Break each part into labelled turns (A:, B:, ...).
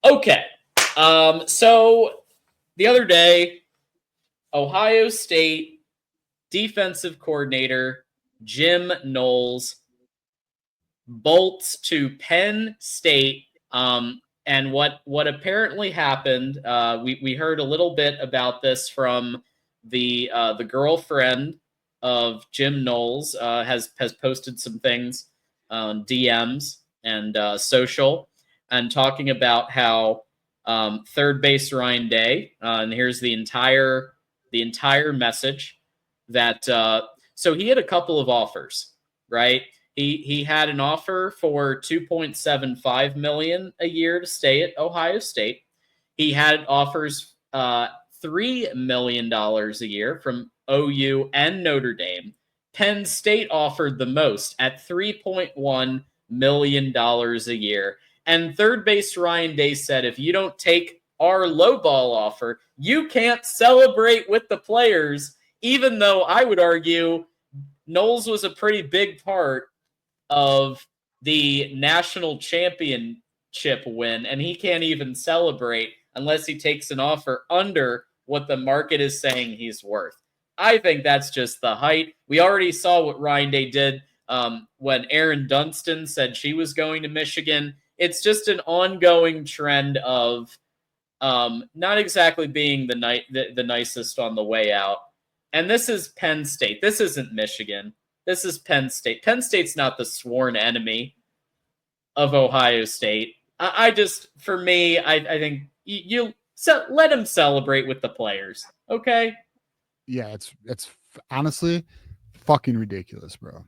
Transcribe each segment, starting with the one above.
A: Okay. So the other day, Ohio State defensive coordinator Jim Knowles bolts to Penn State. And what apparently happened, we heard a little bit about this from the girlfriend of Jim Knowles, has posted some things on DMs and social, and talking about how third base Ryan Day, and here's the entire message that so he had a couple of offers, right? He had an offer for $2.75 million a year to stay at Ohio State. He had offers $3 million a year from OU and Notre Dame. Penn State offered the most at $3.1 million a year. And third base Ryan Day said, if you don't take our lowball offer, you can't celebrate with the players, even though I would argue Knowles was a pretty big part of the national championship win, and he can't even celebrate unless he takes an offer under what the market is saying he's worth. I think that's just the height. We already saw what Ryan Day did when Aaron Dunston said she was going to Michigan. It's just an ongoing trend of not exactly being the nicest on the way out. And this is Penn State. This isn't Michigan. This is Penn State. Penn State's not the sworn enemy of Ohio State. I just, for me, I think you let him celebrate with the players, okay?
B: Yeah, it's honestly fucking ridiculous, bro.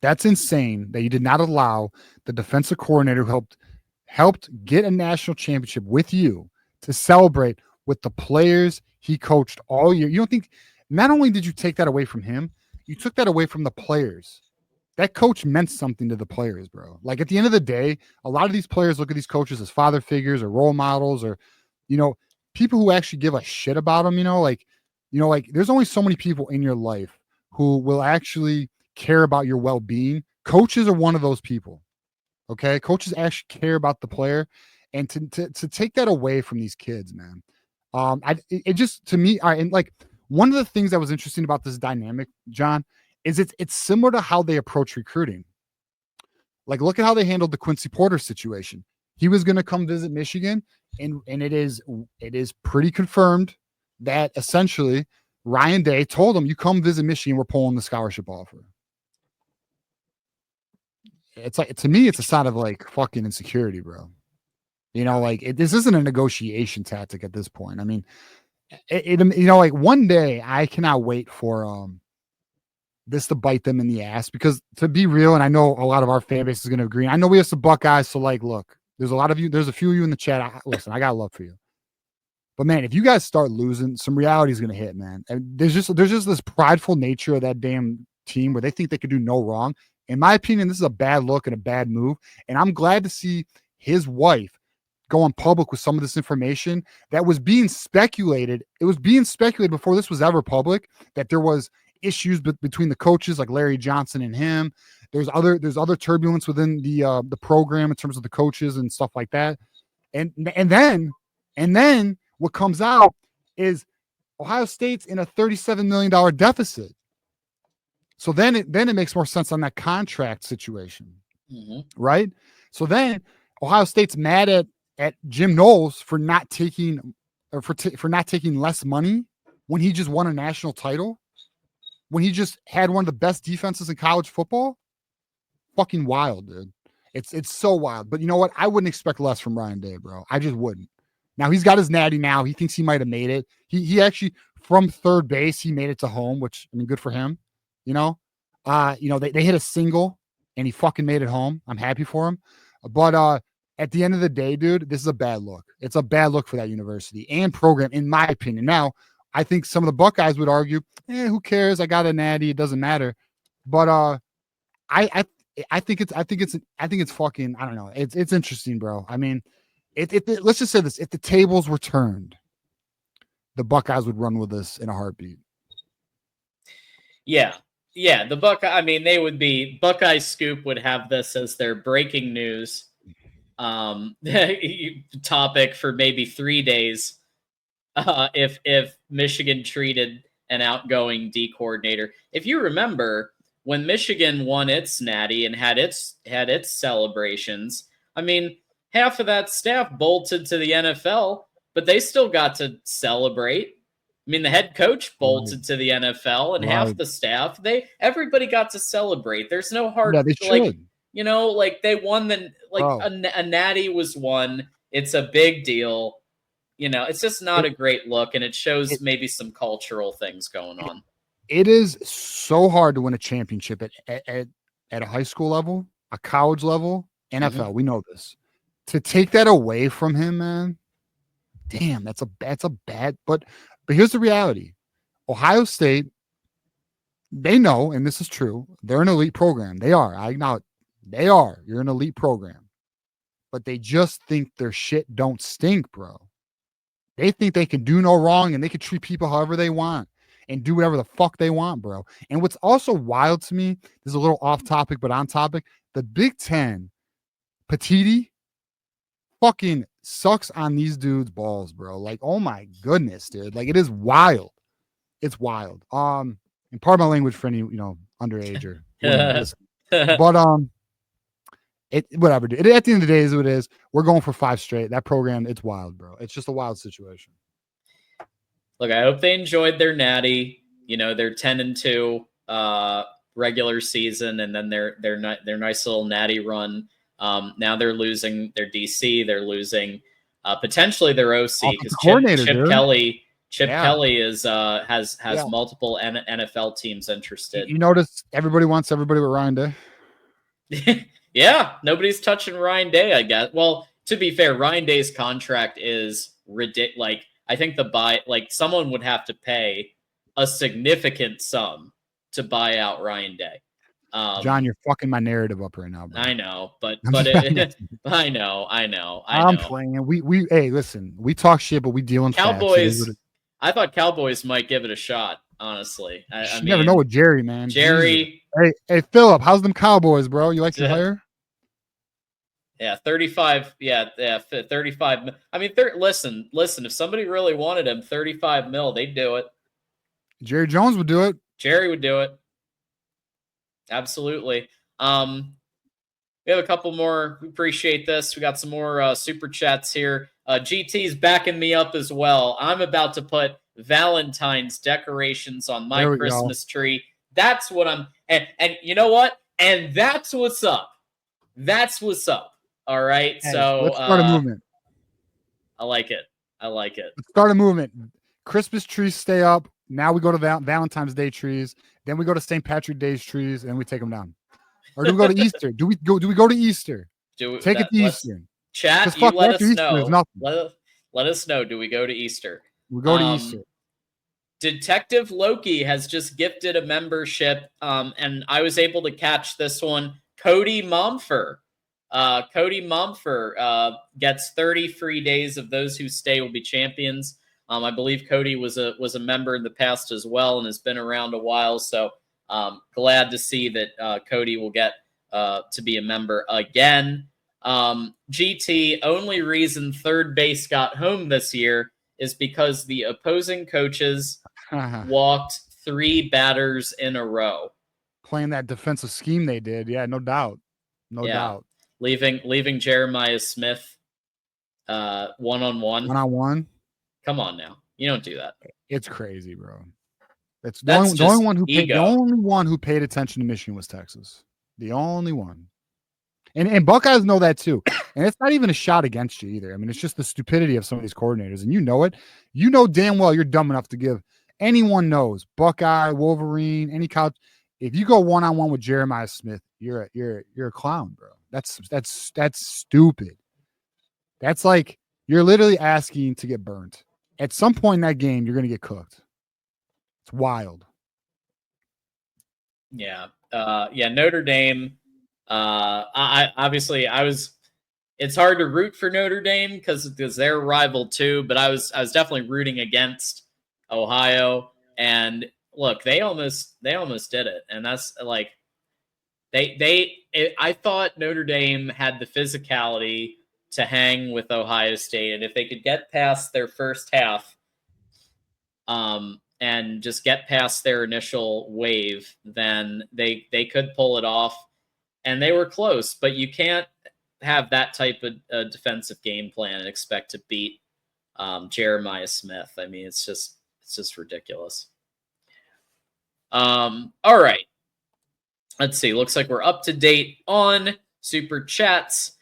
B: That's insane that you did not allow the defensive coordinator who helped get a national championship with you to celebrate with the players he coached all year. You don't think, not only did you take that away from him, you took that away from the players. That coach meant something to the players, bro. Like at the end of the day, a lot of these players look at these coaches as father figures or role models or, people who actually give a shit about them, like there's only so many people in your life who will actually care about your well-being. Coaches are one of those people. Okay. Coaches actually care about the player, and to take that away from these kids, man. It just, to me, and like one of the things that was interesting about this dynamic, John, is it's similar to how they approach recruiting. Like, look at how they handled the Quincy Porter situation. He was going to come visit Michigan, and it is pretty confirmed that essentially Ryan Day told him, you come visit Michigan, we're pulling the scholarship offer. It's like, to me, it's a sign of like fucking insecurity, bro. This isn't a negotiation tactic at this point. I mean, like one day I cannot wait for this to bite them in the ass, because to be real, and I know a lot of our fan base is going to agree. I know we have some Buckeyes, so like, look, there's a few of you in the chat. Listen, I got love for you. But man, if you guys start losing, some reality is going to hit, man. And there's just this prideful nature of that damn team where they think they could do no wrong. In my opinion, this is a bad look and a bad move. And I'm glad to see his wife go on public with some of this information that was being speculated. It was being speculated before this was ever public, that there was issues between the coaches, like Larry Johnson and him. There's other turbulence within the program in terms of the coaches and stuff like that. And then what comes out is Ohio State's in a $37 million deficit. So then it makes more sense on that contract situation, right? So then Ohio State's mad at Jim Knowles for not taking less money when he just won a national title, when he just had one of the best defenses in college football. Fucking wild, dude. It's so wild. But you know what? I wouldn't expect less from Ryan Day, bro. I just wouldn't. Now he's got his natty now. He thinks he might have made it. He actually, from third base, he made it to home, which, I mean, good for him. They hit a single and he fucking made it home. I'm happy for him. But at the end of the day, dude, this is a bad look. It's a bad look for that university and program, in my opinion. Now, I think some of the Buckeyes would argue, who cares? I got a natty. It doesn't matter. But I think it's fucking, I don't know. It's interesting, bro. I mean, let's just say this: if the tables were turned, the Buckeyes would run with this in a heartbeat.
A: Yeah. Yeah, the Buckeye, I mean, they would be, Buckeye Scoop would have this as their breaking news topic for maybe 3 days. If Michigan treated an outgoing D coordinator. If you remember when Michigan won its natty and had its celebrations, I mean, half of that staff bolted to the NFL, but they still got to celebrate. I mean, the head coach bolted to the NFL, and half the staff, everybody got to celebrate. There's no hard,
B: Yeah, they should.
A: like they won a natty was won. It's a big deal. It's just not a great look, and it shows maybe some cultural things going on.
B: It is so hard to win a championship at a high school level, a college level, NFL. Mm-hmm. We know this. To take that away from him, man, damn, that's a bad. But here's the reality: Ohio State, they know, and this is true. They're an elite program. They are. I acknowledge they are. You're an elite program, but they just think their shit don't stink, bro. They think they can do no wrong and they can treat people however they want and do whatever the fuck they want, bro. And what's also wild to me, this is a little off topic, but on topic, the Big Ten, Petiti, fucking sucks on these dudes' balls, bro. Like, oh my goodness, dude. Like, it is wild. It's wild. And part of my language for any, underage or but whatever, dude. At the end of the day is what it is. We're going for 5 straight. That program, it's wild, bro. It's just a wild situation.
A: Look, I hope they enjoyed their natty. Their 10-2 regular season, and then their nice little natty run. Now they're losing their DC. They're losing potentially their OC because Chip Kelly. Kelly has multiple NFL teams interested.
B: You notice everybody wants everybody with Ryan Day.
A: Yeah, nobody's touching Ryan Day, I guess. Well, to be fair, Ryan Day's contract is ridiculous. Like, I think someone would have to pay a significant sum to buy out Ryan Day.
B: John, you're fucking my narrative up right now, bro.
A: I know, but I know.
B: I'm playing. Hey, listen, we talk shit, but we deal in
A: Cowboys. Facts. I thought Cowboys might give it a shot. Honestly,
B: I mean, never know with Jerry, man.
A: Jerry.
B: Jesus. Hey, Philip, how's them Cowboys, bro? You like your player?
A: Yeah, 35. Yeah, 35. I mean, listen. If somebody really wanted him, 35 mil, they'd do it.
B: Jerry Jones would do it.
A: Jerry would do it. Absolutely. We have a couple more. We appreciate this. We got some more super chats here. GT's backing me up as well. I'm about to put Valentine's decorations on my Christmas tree. That's what I'm. And you know what? And that's what's up. That's what's up. All right. Hey, so
B: let's start a movement.
A: I like it. Let's
B: start a movement. Christmas trees stay up. Now we go to Valentine's Day trees. Then we go to St. Patrick's Day's trees, and we take them down. Or do we go to Easter? Do we go to Easter? Take it to Easter.
A: Chat, you let us know. Let us know. Do we go to Easter?
B: We go to Easter.
A: Detective Loki has just gifted a membership, and I was able to catch this one. Cody Momfer. Cody Momfer gets 30 free days of those who stay will be champions. I believe Cody was a member in the past as well and has been around a while. So glad to see that Cody will get to be a member again. GT, only reason third base got home this year is because the opposing coaches walked 3 batters in a row.
B: Playing that defensive scheme they did. Yeah, no doubt. No doubt.
A: Leaving Jeremiah Smith one-on-one.
B: One-on-one?
A: Come on now. You don't do that.
B: It's crazy, bro. The only one who paid attention to Michigan was Texas. The only one. And Buckeyes know that too. And it's not even a shot against you either. I mean, it's just the stupidity of some of these coordinators. And you know it. You know damn well you're dumb enough to give. Anyone knows. Buckeye, Wolverine, any college. If you go one-on-one with Jeremiah Smith, you're a clown, bro. That's stupid. That's like you're literally asking to get burnt. At some point in that game, you're going to get cooked. It's wild.
A: Yeah. Notre Dame. It's hard to root for Notre Dame because they're a rival too, but I was definitely rooting against Ohio. And look, they almost did it. And that's like, I thought Notre Dame had the physicality to hang with Ohio State. And if they could get past their first half, and just get past their initial wave, then they could pull it off. And they were close, but you can't have that type of defensive game plan and expect to beat Jeremiah Smith. I mean, it's just ridiculous. All right. Let's see. Looks like we're up to date on super chats.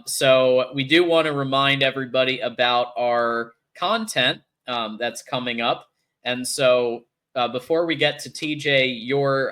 A: So we do want to remind everybody about our content that's coming up. And so before we get to TJ, your